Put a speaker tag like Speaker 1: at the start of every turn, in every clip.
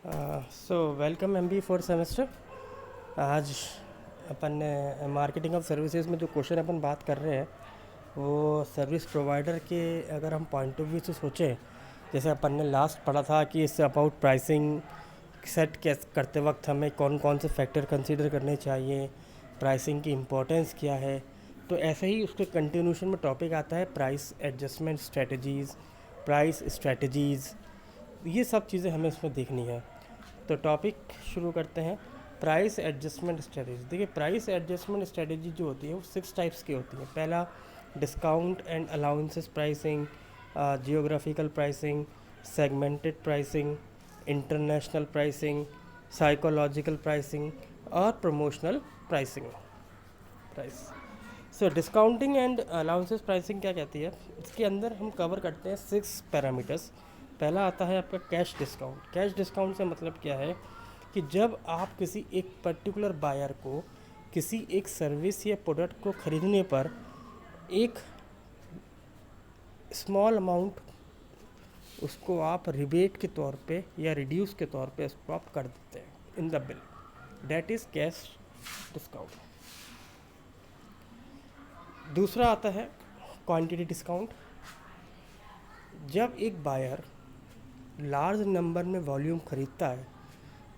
Speaker 1: So welcome MBA fourth semester. आज अपन ने marketing of services में जो क्वेश्चन अपन बात कर रहे हैं वो सर्विस प्रोवाइडर के अगर हम पॉइंट ऑफ व्यू से सोचें, जैसे अपन ने लास्ट पढ़ा था कि इससे अबाउट प्राइसिंग सेट करते वक्त हमें कौन कौन से फैक्टर कंसीडर करने चाहिए, प्राइसिंग की इम्पोर्टेंस क्या है। तो ऐसे ही उसके कंटिन्यूशन में टॉपिक आता है price adjustment strategies, price strategies. ये सब चीज़ें हमें इसमें देखनी है। तो टॉपिक शुरू करते हैं। Price adjustment strategy. देखिए, प्राइस एडजस्टमेंट स्ट्रेटजी जो होती है वो 6 टाइप्स की होती है। पहला, discount and allowances pricing, geographical pricing, segmented pricing, international pricing, psychological pricing और promotional pricing. Price so discounting and allowances pricing क्या कहती है, इसके अंदर हम कवर करते हैं 6 पैरामीटर्स। पहला आता है आपका कैश डिस्काउंट। कैश डिस्काउंट से मतलब क्या है कि जब आप किसी एक पर्टिकुलर बायर को किसी एक सर्विस या प्रोडक्ट को ख़रीदने पर एक स्मॉल अमाउंट उसको आप रिबेट के तौर पे या रिड्यूस के तौर पे उसको आप कर देते हैं in the bill, that is cash discount. दूसरा आता है क्वांटिटी डिस्काउंट। जब एक बायर लार्ज नंबर में वॉल्यूम ख़रीदता है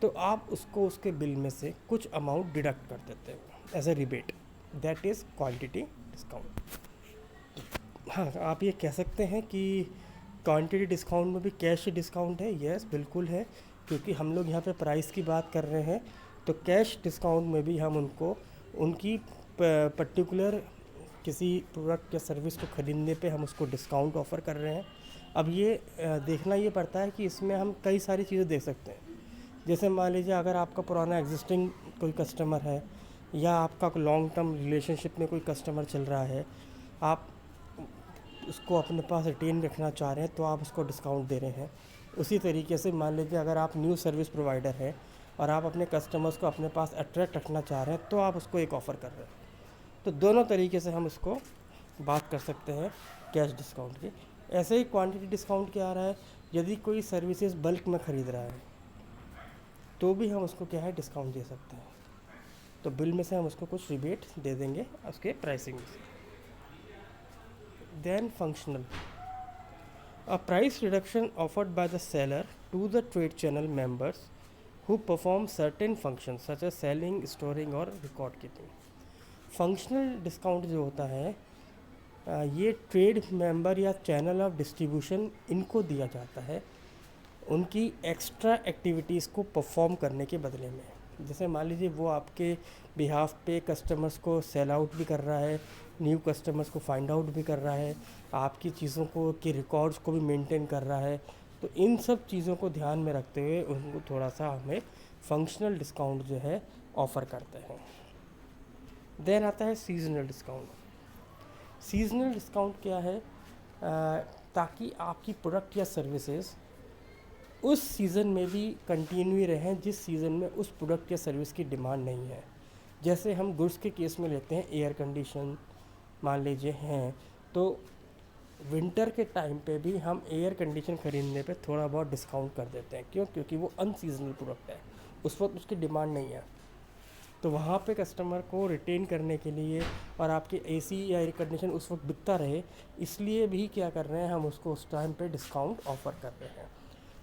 Speaker 1: तो आप उसको उसके बिल में से कुछ अमाउंट डिडक्ट कर देते हो as a rebate, that is quantity discount. हाँ, आप ये कह सकते हैं कि क्वांटिटी डिस्काउंट में भी कैश डिस्काउंट है। यस, बिल्कुल है, क्योंकि हम लोग यहाँ पे प्राइस की बात कर रहे हैं। तो कैश डिस्काउंट में भी हम उनको उनकी पर्टिकुलर किसी प्रोडक्ट या सर्विस को ख़रीदने पे हम उसको डिस्काउंट ऑफ़र कर रहे हैं। अब ये देखना ये पड़ता है कि इसमें हम कई सारी चीज़ें देख सकते हैं। जैसे मान लीजिए अगर आपका पुराना एग्जिस्टिंग कोई कस्टमर है या आपका लॉन्ग टर्म रिलेशनशिप में कोई कस्टमर चल रहा है, आप उसको अपने पास रिटेन रखना चाह रहे हैं तो आप उसको डिस्काउंट दे रहे हैं। उसी तरीके से मान लीजिए अगर आप न्यू सर्विस प्रोवाइडर हैं और आप अपने कस्टमर्स को अपने पास अट्रैक्ट रखना चाह रहे हैं तो आप उसको एक ऑफ़र कर रहे हैं। तो दोनों तरीके से हम उसको बात कर सकते हैं कैश डिस्काउंट की। ऐसे ही क्वांटिटी डिस्काउंट क्या आ रहा है, यदि कोई सर्विसेज बल्क में ख़रीद रहा है तो भी हम उसको क्या है डिस्काउंट दे सकते हैं। तो बिल में से हम उसको कुछ रिबेट दे देंगे उसके प्राइसिंग में से। Then functional, a price reduction offered by the seller to the trade channel members who perform certain functions such as selling, storing और record keeping। फंक्शनल डिस्काउंट जो होता है ये ट्रेड मेंबर या चैनल ऑफ डिस्ट्रीब्यूशन इनको दिया जाता है उनकी एक्स्ट्रा एक्टिविटीज़ को परफॉर्म करने के बदले में। जैसे मान लीजिए वो आपके बिहाफ पे कस्टमर्स को सेल आउट भी कर रहा है, न्यू कस्टमर्स को फाइंड आउट भी कर रहा है, आपकी चीज़ों को की रिकॉर्ड्स को भी मेंटेन कर रहा है। तो इन सब चीज़ों को ध्यान में रखते हुए उनको थोड़ा सा हमें फंक्शनल डिस्काउंट जो है ऑफ़र करते हैं। देन आता है सीजनल डिस्काउंट। सीजनल डिस्काउंट क्या है, ताकि आपकी प्रोडक्ट या सर्विसेज उस सीज़न में भी कंटिन्यू रहें जिस सीज़न में उस प्रोडक्ट या सर्विस की डिमांड नहीं है। जैसे हम गुड्स के केस में लेते हैं, एयर कंडीशन मान लीजिए हैं, तो विंटर के टाइम पे भी हम एयर कंडीशन ख़रीदने पे थोड़ा बहुत डिस्काउंट कर देते हैं। क्यों? क्योंकि वो अनसीजनल प्रोडक्ट है, उस वक्त उसकी डिमांड नहीं है। तो वहाँ पे कस्टमर को रिटेन करने के लिए और आपके AC या एयर कंडीशन उस वक्त बिकता रहे, इसलिए भी क्या कर रहे हैं, हम उसको उस टाइम पे डिस्काउंट ऑफ़र कर रहे हैं।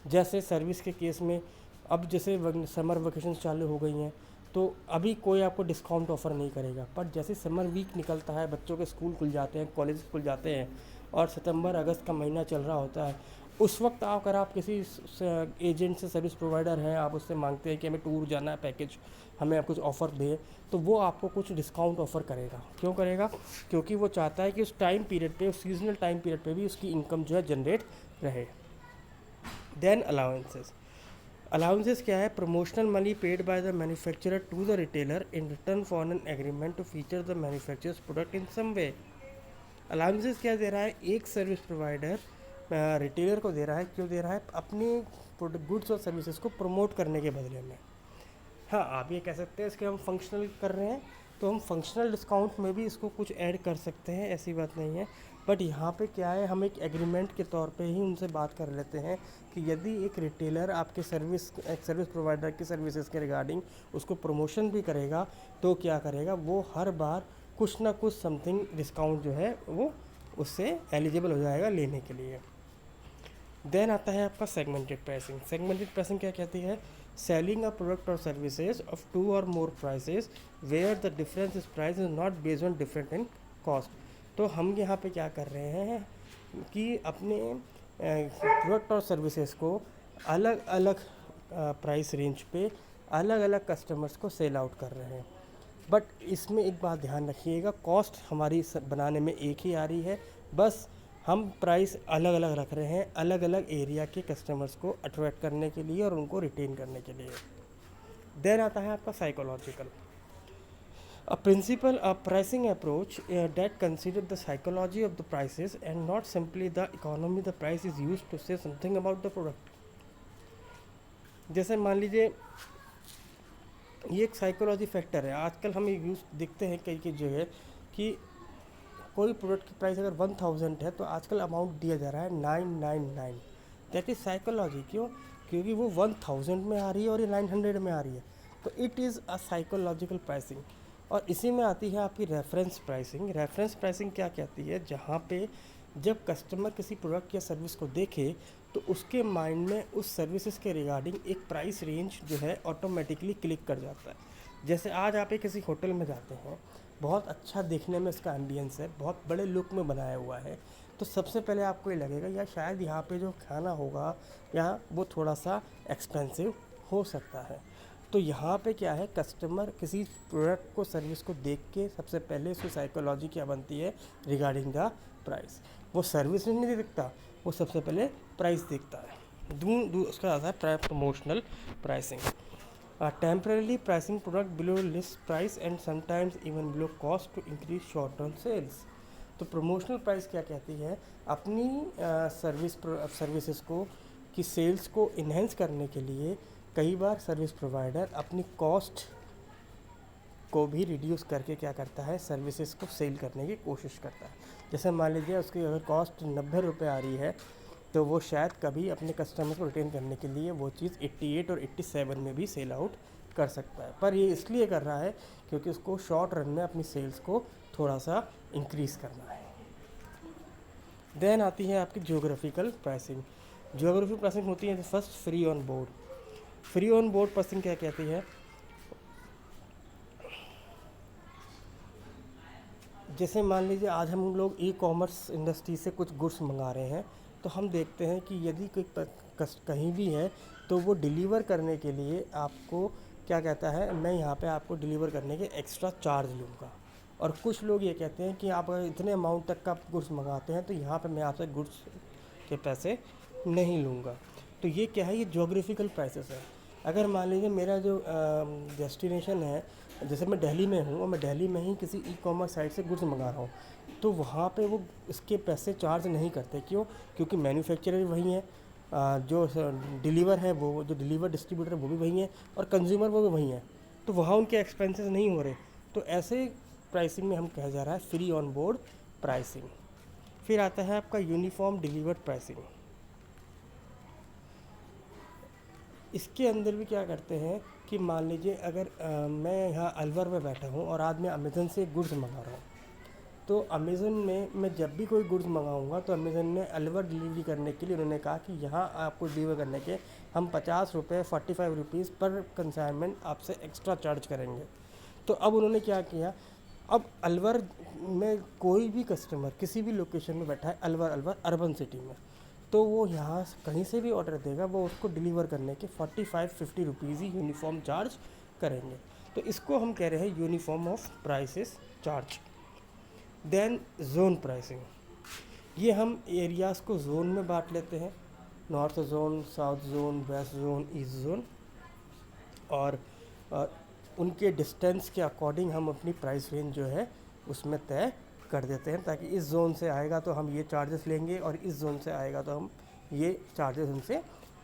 Speaker 1: जैसे सर्विस के केस में अब जैसे समर वेकेशन चालू हो गई हैं तो अभी कोई आपको डिस्काउंट ऑफ़र नहीं करेगा, पर जैसे समर वीक निकलता है, बच्चों के स्कूल खुल जाते हैं, कॉलेज खुल जाते हैं और सितंबर अगस्त का महीना चल रहा होता है, उस वक्त अगर आप किसी एजेंट से, सर्विस प्रोवाइडर हैं, आप उससे मांगते हैं कि हमें टूर जाना है, पैकेज हमें आप कुछ ऑफ़र दें, तो वो आपको कुछ डिस्काउंट ऑफ़र करेगा। क्यों करेगा? क्योंकि वो चाहता है कि उस टाइम पीरियड पे, उस सीजनल टाइम पीरियड पे भी उसकी इनकम जो है जनरेट रहे। Then allowances. अलाउंसेस क्या है? Promotional money paid by the manufacturer to the retailer in return for an agreement to feature the manufacturer's product in some way. Allowances क्या दे रहा है? एक सर्विस प्रोवाइडर रिटेलर को दे रहा है। क्यों दे रहा है? अपनी गुड्स और सर्विसेज को प्रमोट करने के बदले में। हाँ, आप ये कह सकते हैं इसके हम फंक्शनल कर रहे हैं, तो हम फंक्शनल डिस्काउंट में भी इसको कुछ ऐड कर सकते हैं, ऐसी बात नहीं है। बट यहाँ पे क्या है, हम एक एग्रीमेंट के तौर पे ही उनसे बात कर लेते हैं कि यदि एक रिटेलर आपके एक सर्विस प्रोवाइडर की सर्विसेज के रिगार्डिंग उसको प्रमोशन भी करेगा, तो क्या करेगा, वो हर बार कुछ ना कुछ समथिंग डिस्काउंट जो है वो उससे एलिजिबल हो जाएगा लेने के लिए। देन आता है आपका सेगमेंटेड प्राइसिंग। सेगमेंटेड प्राइसिंग क्या कहती है, सेलिंग अ प्रोडक्ट और सर्विसेज ऑफ 2 और more prices where the difference is price is not based on different in cost. तो हम यहाँ पे क्या कर रहे हैं कि अपने प्रोडक्ट और सर्विसेज को अलग अलग प्राइस रेंज पे अलग अलग कस्टमर्स को सेल आउट कर रहे हैं। बट इसमें एक बात ध्यान रखिएगा, कॉस्ट हमारी बनाने में एक ही आ रही है, बस हम प्राइस अलग अलग रख रहे हैं अलग अलग एरिया के कस्टमर्स को अट्रैक्ट करने के लिए और उनको रिटेन करने के लिए। देन आता है आपका psychological. A principle, a pricing approach that consider the psychology of the prices and not simply the economy the price is used to say something about the product. जैसे मान लीजिए ये एक साइकोलॉजी फैक्टर है, आजकल हम ये यूज़ देखते हैं कई कई जगह कि कोई प्रोडक्ट की प्राइस अगर 1000 है तो आजकल अमाउंट दिया जा रहा है 999। That is psychology. क्यों? क्योंकि वो 1000 में आ रही है और ये 900 में आ रही है, तो it is a psychological pricing. और इसी में आती है आपकी रेफरेंस प्राइसिंग। रेफरेंस प्राइसिंग क्या कहती है, जहाँ पे जब कस्टमर किसी प्रोडक्ट या सर्विस को देखे तो उसके माइंड में उस सर्विसेज के रिगार्डिंग एक प्राइस रेंज जो है ऑटोमेटिकली क्लिक कर जाता है। जैसे आज आप एक किसी होटल में जाते हैं, बहुत अच्छा देखने में इसका एम्बियंस है, बहुत बड़े लुक में बनाया हुआ है, तो सबसे पहले आपको ये लगेगा या शायद यहाँ पे जो खाना होगा यहाँ वो थोड़ा सा एक्सपेंसिव हो सकता है। तो यहाँ पे क्या है, कस्टमर किसी प्रोडक्ट को सर्विस को देख के सबसे पहले उसकी साइकोलॉजी क्या बनती है रिगार्डिंग द प्राइस। वो सर्विस नहीं देखता, वो सबसे पहले प्राइस देखता है। उसका आता है promotional pricing. Temporary pricing product below list price and sometimes even below cost to increase short term sales. तो प्रमोशनल प्राइस क्या कहती है, अपनी सर्विसेज को की सेल्स को इन्हेंस करने के लिए कई बार सर्विस प्रोवाइडर अपनी कॉस्ट को भी रिड्यूस करके क्या करता है, सर्विसेज को सेल करने की कोशिश करता है। जैसे मान लीजिए उसकी अगर कॉस्ट 90 रुपये आ रही है, तो वो शायद कभी अपने कस्टमर को रिटेन करने के लिए वो चीज़ 88 और 87 में भी सेल आउट कर सकता है। पर ये इसलिए कर रहा है क्योंकि उसको शॉर्ट रन में अपनी सेल्स को थोड़ा सा इंक्रीज़ करना है। देन आती है आपकी जियोग्राफिकल प्राइसिंग। जियोग्राफिकल प्राइसिंग होती है first free on board. Free on board pricing क्या कहती है, जैसे मान लीजिए आज हम लोग ई कॉमर्स इंडस्ट्री से कुछ गुड्स मंगा रहे हैं, तो हम देखते हैं कि यदि कोई कहीं भी है तो वो डिलीवर करने के लिए आपको क्या कहता है, मैं यहाँ पे आपको डिलीवर करने के एक्स्ट्रा चार्ज लूँगा। और कुछ लोग ये कहते हैं कि आप अगर इतने अमाउंट तक का गुड्स मंगाते हैं तो यहाँ पे मैं आपसे गुड्स के पैसे नहीं लूँगा। तो ये क्या है, ये ज्योग्राफिकल प्राइसेस है। अगर मान लीजिए मेरा जो डेस्टिनेशन है, जैसे मैं दिल्ली में हूँ और मैं दिल्ली में ही किसी ई कॉमर्स साइट से गुड्स मंगा रहा हूँ, तो वहाँ पे वो इसके पैसे चार्ज नहीं करते। क्यों? क्योंकि मैन्युफैक्चरर वही है, जो डिलीवर है वो, जो डिलीवर डिस्ट्रीब्यूटर वो भी वही है, और कंज्यूमर वो भी वही है, तो वहाँ उनके एक्सपेंसेस नहीं हो रहे। तो ऐसे प्राइसिंग में हम कहा जा रहा है फ्री ऑन बोर्ड प्राइसिंग। फिर आता है आपका यूनिफॉर्म डिलीवर्ड प्राइसिंग। इसके अंदर भी क्या करते हैं कि मान लीजिए अगर मैं यहाँ अलवर में बैठा हूँ और आज मैं अमेज़न से गुड्स मंगा रहा हूँ, तो अमेज़न में मैं जब भी कोई गुड्स मंगाऊंगा तो अमेज़न ने अलवर डिलीवरी करने के लिए उन्होंने कहा कि यहाँ आपको डिलीवर करने के हम 50 रुपये 45 रुपीज़ पर कंसाइनमेंट आपसे एक्स्ट्रा चार्ज करेंगे। तो अब उन्होंने क्या किया, अब अलवर में कोई भी कस्टमर किसी भी लोकेशन में बैठा है, अलवर अर्बन सिटी में, तो वो यहाँ कहीं से भी ऑर्डर देगा, वो उसको डिलीवर करने के 45-50 रुपीज़ ही यूनिफॉर्म चार्ज करेंगे। तो इसको हम कह रहे हैं uniform of prices charge. Then zone pricing, ये हम एरियाज़ को जोन में बांट लेते हैं, north zone, south zone, west zone, east zone, और उनके डिस्टेंस के अकॉर्डिंग हम अपनी प्राइस रेंज जो है उसमें तय कर देते हैं, ताकि इस जोन से आएगा तो हम ये चार्जेस लेंगे और इस जोन से आएगा तो हम ये चार्जेस उनसे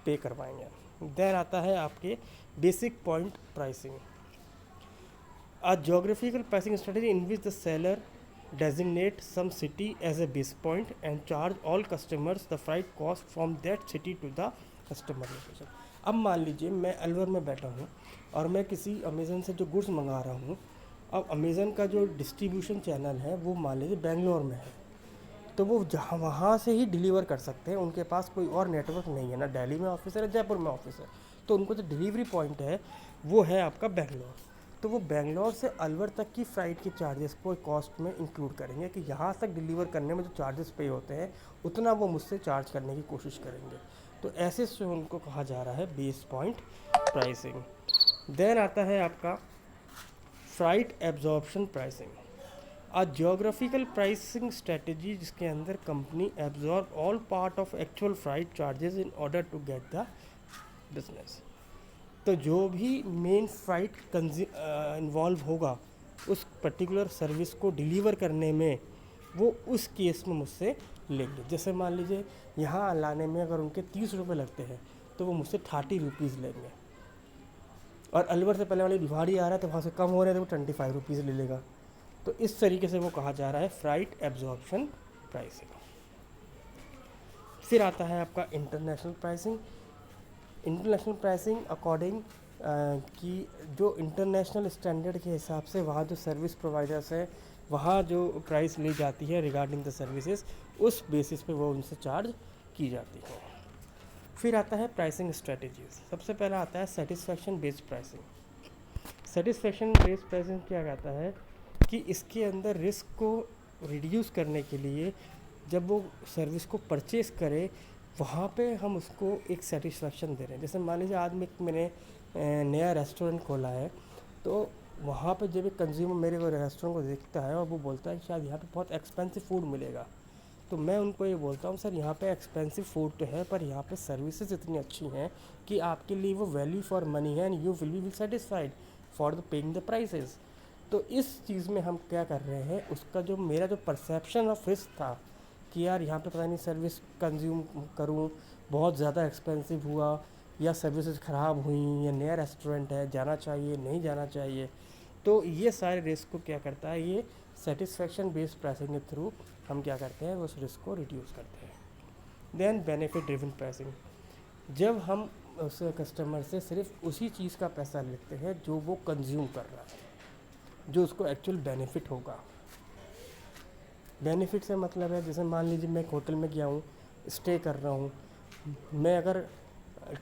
Speaker 1: पे करवाएंगे। देन आता है आपके basic point pricing. A geographical pricing strategy in which the seller designate some city as a base point and charge all customers the freight cost from that city to the customer location. अब मान लीजिए मैं अलवर में बैठा हूँ और मैं किसी अमेज़न से जो गुड्स मंगा रहा हूँ, अब अमेज़न का जो डिस्ट्रीब्यूशन चैनल है वो मान लीजिए बेंगलोर में है, तो वो जहाँ वहाँ से ही डिलीवर कर सकते हैं, उनके पास कोई और नेटवर्क नहीं है, ना दिल्ली में ऑफिस है ना जयपुर में ऑफिस है, तो उनको जो डिलीवरी पॉइंट है वो है आपका बेंगलोर। तो वो बेंगलोर से अलवर तक की फ़्लाइट के चार्जेस को कॉस्ट में इंक्लूड करेंगे कि यहाँ तक डिलीवर करने में जो चार्जेस पे होते हैं उतना वो मुझसे चार्ज करने की कोशिश करेंगे। तो ऐसे से उनको कहा जा रहा है बेस पॉइंट प्राइसिंग। देन आता है आपका freight absorption pricing, a geographical pricing strategy जिसके अंदर company absorb all part of actual freight charges in order to get the business. तो जो भी मेन फ्राइट इन्वॉल्व होगा उस पर्टिकुलर सर्विस को डिलीवर करने में, वो उस केस में मुझसे लेंगे। जैसे मान लीजिए यहाँ लाने में अगर उनके 30 रुपये लगते हैं तो वो मुझसे 30 रुपीज़ लेंगे, और अलवर से पहले वाली भिवाड़ी आ रहा है तो वहाँ से कम हो रहे हैं तो वो 25 रुपीज़ ले लेगा। तो इस तरीके से वो कहा जा रहा है फ्राइट एब्जॉर्प्शन प्राइसिंग। फिर आता है आपका international pricing. International pricing according कि जो इंटरनेशनल स्टैंडर्ड के हिसाब से वहाँ जो सर्विस प्रोवाइडर्स हैं वहाँ जो प्राइस ली जाती है रिगार्डिंग द सर्विसेज, उस बेसिस पे वो उनसे चार्ज की जाती है। फिर आता है प्राइसिंग स्ट्रेटजीज। सबसे पहला आता है satisfaction based pricing. Satisfaction based pricing क्या कहता है कि इसके अंदर रिस्क को रिड्यूस करने के लिए जब वो सर्विस को परचेस करे वहाँ पे हम उसको एक सेटिस्फैक्शन दे रहे हैं। जैसे मान लीजिए आज मैंने नया रेस्टोरेंट खोला है, तो वहाँ पे जब एक कंज्यूमर मेरे को रेस्टोरेंट को देखता है और वो बोलता है शायद यहाँ पे बहुत एक्सपेंसिव फूड मिलेगा, तो मैं उनको ये बोलता हूँ सर यहाँ पे एक्सपेंसिव फूड तो है पर यहाँ पे सर्विसेज इतनी अच्छी हैं कि आपके लिए वो वैल्यू फॉर मनी है and you will be satisfied for the paying the prices. तो इस चीज़ में हम क्या कर रहे हैं, उसका जो मेरा जो परसेप्शन ऑफ रिस्क था कि यार यहाँ पे पता नहीं सर्विस कंज्यूम करूँ बहुत ज़्यादा एक्सपेंसिव हुआ या सर्विसेज ख़राब हुई या नया रेस्टोरेंट है जाना चाहिए नहीं जाना चाहिए, तो ये सारे रिस्क को क्या करता है, ये सेटिस्फैक्शन बेस्ड प्राइसिंग के थ्रू हम क्या करते हैं उस रिस्क को रिड्यूस करते हैं। देन बेनिफिट ड्रिवन प्राइसिंग, जब हम उस कस्टमर से सिर्फ उसी चीज़ का पैसा लेते हैं जो वो कंज्यूम कर रहा है, जो उसको एक्चुअल बेनिफिट होगा। बेनिफिट से मतलब है जैसे मान लीजिए मैं एक होटल में गया हूँ, स्टे कर रहा हूँ, मैं अगर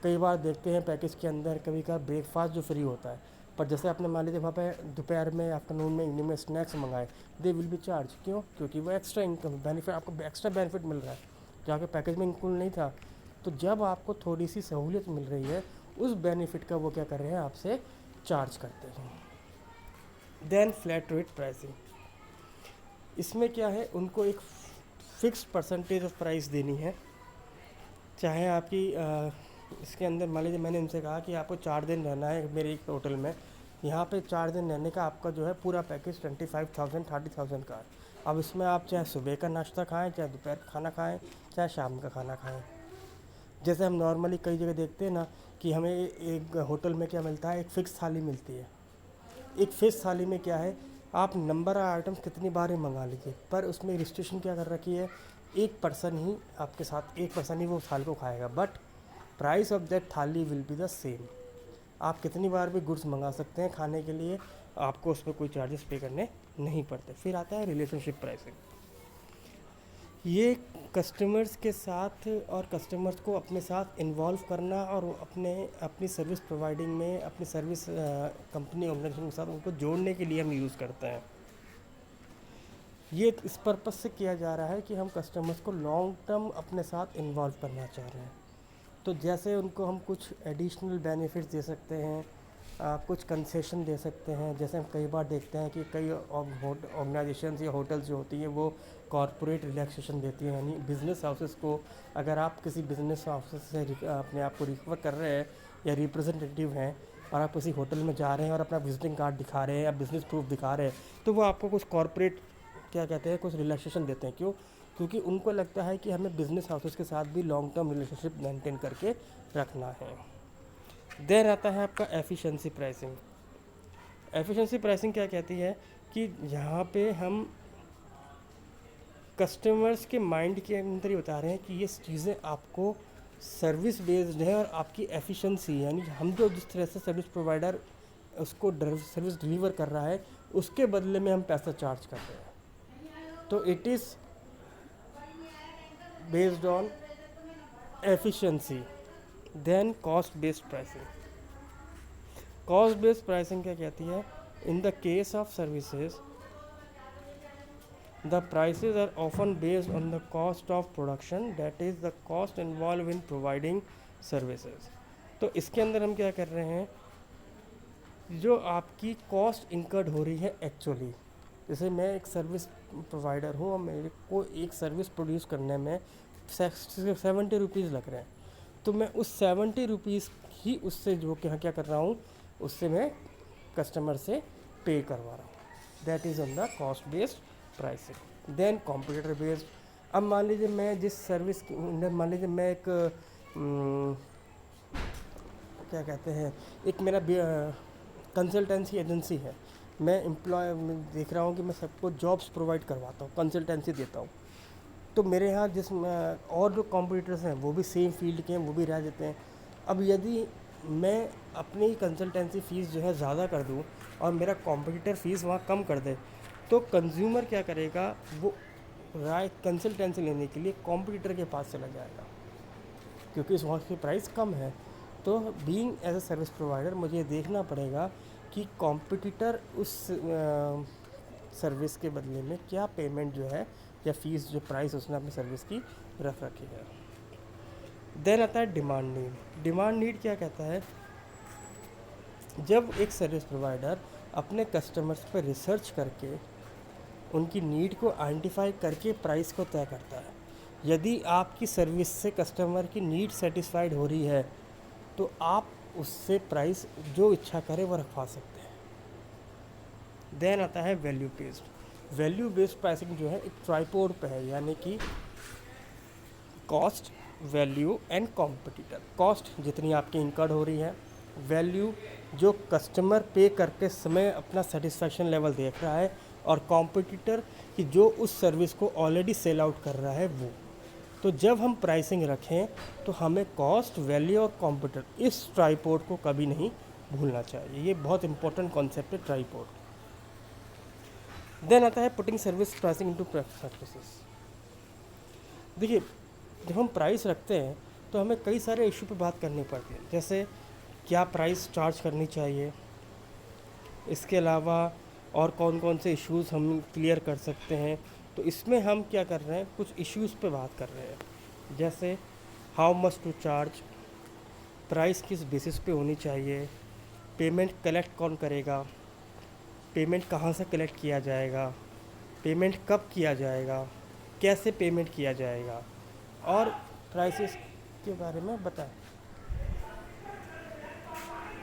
Speaker 1: कई बार देखते हैं पैकेज के अंदर कभी का ब्रेकफास्ट जो फ्री होता है, पर जैसे आपने मान लीजिए वहाँ पे दोपहर में आफ्टरनून में इवनिंग में स्नैक्स मंगाए, दे विल बी चार्ज। क्यों? क्योंकि वो एक्स्ट्रा इनकम बेनिफिट, आपको एक्स्ट्रा बेनिफिट मिल रहा है जो आपके पैकेज में इंक्लूड नहीं था। तो जब आपको थोड़ी सी सहूलियत मिल रही है उस बेनिफिट का वो क्या कर रहे हैं, आपसे चार्ज करते हैं। देन फ्लैट रेट प्राइसिंग, इसमें क्या है, उनको एक फ़िक्स परसेंटेज ऑफ प्राइस देनी है। चाहे आपकी इसके अंदर मान लीजिए मैंने उनसे कहा कि आपको 4 दिन रहना है मेरे एक होटल में, यहाँ पे 4 दिन रहने का आपका जो है पूरा पैकेज 25,000 30,000 का है। अब इसमें आप चाहे सुबह का नाश्ता खाएं, चाहे दोपहर का खाना खाएं, चाहे शाम का खाना खाएं। जैसे हम नॉर्मली कई जगह देखते हैं ना कि हमें एक होटल में क्या मिलता है, एक फ़िक्स थाली मिलती है। एक फ़िक्स थाली में क्या है, आप नंबर ऑफ आइटम्स कितनी बार ही मंगा लीजिए, पर उसमें रिस्ट्रिक्शन क्या कर रखी है, एक पर्सन ही आपके साथ, एक पर्सन ही वो थाली को खाएगा, बट प्राइस ऑफ दैट थाली विल बी द सेम। आप कितनी बार भी गुड्स मंगा सकते हैं खाने के लिए, आपको उसमें कोई चार्जेस पे करने नहीं पड़ते। फिर आता है रिलेशनशिप प्राइसिंग, ये कस्टमर्स के साथ और कस्टमर्स को अपने साथ इन्वॉल्व करना और अपनी सर्विस प्रोवाइडिंग में अपनी सर्विस कंपनी ऑर्गेनाइजेशन के साथ उनको जोड़ने के लिए हम यूज़ करते हैं। ये इस पर्पज़ से किया जा रहा है कि हम कस्टमर्स को लॉन्ग टर्म अपने साथ इन्वॉल्व करना चाह रहे हैं। तो जैसे उनको हम कुछ एडिशनल बेनिफिट्स दे सकते हैं, कुछ कंसेशन दे सकते हैं। जैसे हम कई बार देखते हैं कि कई ऑर्गेनाइजेशंस या होटल्स जो होती हैं वो कॉरपोरेट रिलैक्सेशन देती हैं, यानी बिज़नेस हाउसेस को, अगर आप किसी बिज़नेस हाउसेस से अपने आप को रिकवर कर रहे हैं या रिप्रेजेंटेटिव हैं और आप किसी होटल में जा रहे हैं और अपना विजिटिंग कार्ड दिखा रहे हैं या बिज़नेस प्रूफ दिखा रहे हैं, तो वो आपको कुछ कॉरपोरेट क्या कहते हैं, कुछ रिलैक्सेशन देते हैं। क्यों? क्योंकि उनको लगता है कि हमें बिज़नेस हाउसेस के साथ भी लॉन्ग टर्म रिलेशनशिप मेंटेन करके रखना है। देन आता है आपका एफिशिएंसी प्राइसिंग। एफिशिएंसी प्राइसिंग क्या कहती है कि यहाँ पे हम कस्टमर्स के माइंड के अंदर ही बता रहे हैं कि ये चीज़ें आपको सर्विस बेस्ड है और आपकी एफिशिएंसी, यानी हम जो जिस तरह से सर्विस प्रोवाइडर उसको सर्विस डिलीवर कर रहा है उसके बदले में हम पैसा चार्ज कर रहे हैं। तो it is based on efficiency then cost based pricing. Cost based pricing क्या कहती है? In the case of services the prices are often based on the cost of production, that is the cost involved in providing services। तो इसके अंदर हम क्या कर रहे हैं, जो आपकी कॉस्ट इंकर्ड हो रही है एक्चुअली, जैसे मैं एक सर्विस प्रोवाइडर हूँ और मेरे को एक सर्विस प्रोड्यूस करने में 70 रुपीज़ लग रहे हैं, तो मैं उस 70 रुपीज़ ही उससे जो क्या कर रहा हूँ, उससे मैं कस्टमर से पे करवा रहा हूँ। That is on the cost based pricing. Then computer based, अब मान लीजिए मैं जिस सर्विस, मान लीजिए मैं एक क्या कहते हैं, एक मेरा कंसल्टेंसी एजेंसी है, मैं एम्प्लॉय देख रहा हूँ कि मैं सबको जॉब्स प्रोवाइड करवाता हूँ, कंसल्टेंसी देता हूँ। तो मेरे यहाँ जिस और जो कॉम्पिटिटर्स हैं वो भी सेम फील्ड के हैं, वो भी रह जाते हैं। अब यदि मैं अपनी कंसल्टेंसी फ़ीस जो है ज़्यादा कर दूँ और मेरा कॉम्पिटिटर फ़ीस वहाँ कम कर दे, तो कंज्यूमर क्या करेगा, वो राय कंसल्टेंसी लेने के लिए कॉम्पिटिटर के पास चला जाएगा क्योंकि वहाँ की प्राइस कम है। तो being as a service provider मुझे देखना पड़ेगा कि कॉम्पिटिटर उस सर्विस के बदले में क्या पेमेंट जो है या फीस जो प्राइस उसने अपनी सर्विस की रख रखी है। देन आता है डिमांड नीड। डिमांड नीड क्या कहता है, जब एक सर्विस प्रोवाइडर अपने कस्टमर्स पर रिसर्च करके उनकी नीड को आइडेंटिफाई करके प्राइस को तय करता है। यदि आपकी सर्विस से कस्टमर की नीड सेटिस्फाइड हो रही है तो आप उससे प्राइस जो इच्छा करे वो रखवा सकते हैं। देन आता है value based. Value based pricing जो है एक ट्राइपोड पे है, यानी कि cost, value and competitor. Cost जितनी आपकी इंकर्ड हो रही है, वैल्यू जो कस्टमर पे करके समय अपना सेटिस्फैक्शन लेवल देख रहा है, और कॉम्पिटिटर कि जो उस सर्विस को ऑलरेडी सेल आउट कर रहा है वो। तो जब हम प्राइसिंग रखें तो हमें कॉस्ट, वैल्यू और कॉम्पिटिटर, इस ट्राइपोड को कभी नहीं भूलना चाहिए। ये बहुत इंपॉर्टेंट कॉन्सेप्ट है ट्राइपोड। देन आता है putting service pricing into practices. देखिए, जब हम प्राइस रखते हैं तो हमें कई सारे इशू पे बात करनी पड़ती है, जैसे क्या प्राइस चार्ज करनी चाहिए, इसके अलावा और कौन कौन से इश्यूज़ हम क्लियर कर सकते हैं। तो इसमें हम क्या कर रहे हैं, कुछ इश्यूज़ पे बात कर रहे हैं, जैसे how much to charge, price किस बेसिस पे होनी चाहिए, पेमेंट कलेक्ट कौन करेगा, पेमेंट कहाँ से कलेक्ट किया जाएगा, पेमेंट कब किया जाएगा, कैसे पेमेंट किया जाएगा, और प्राइसेस के बारे में बताएं।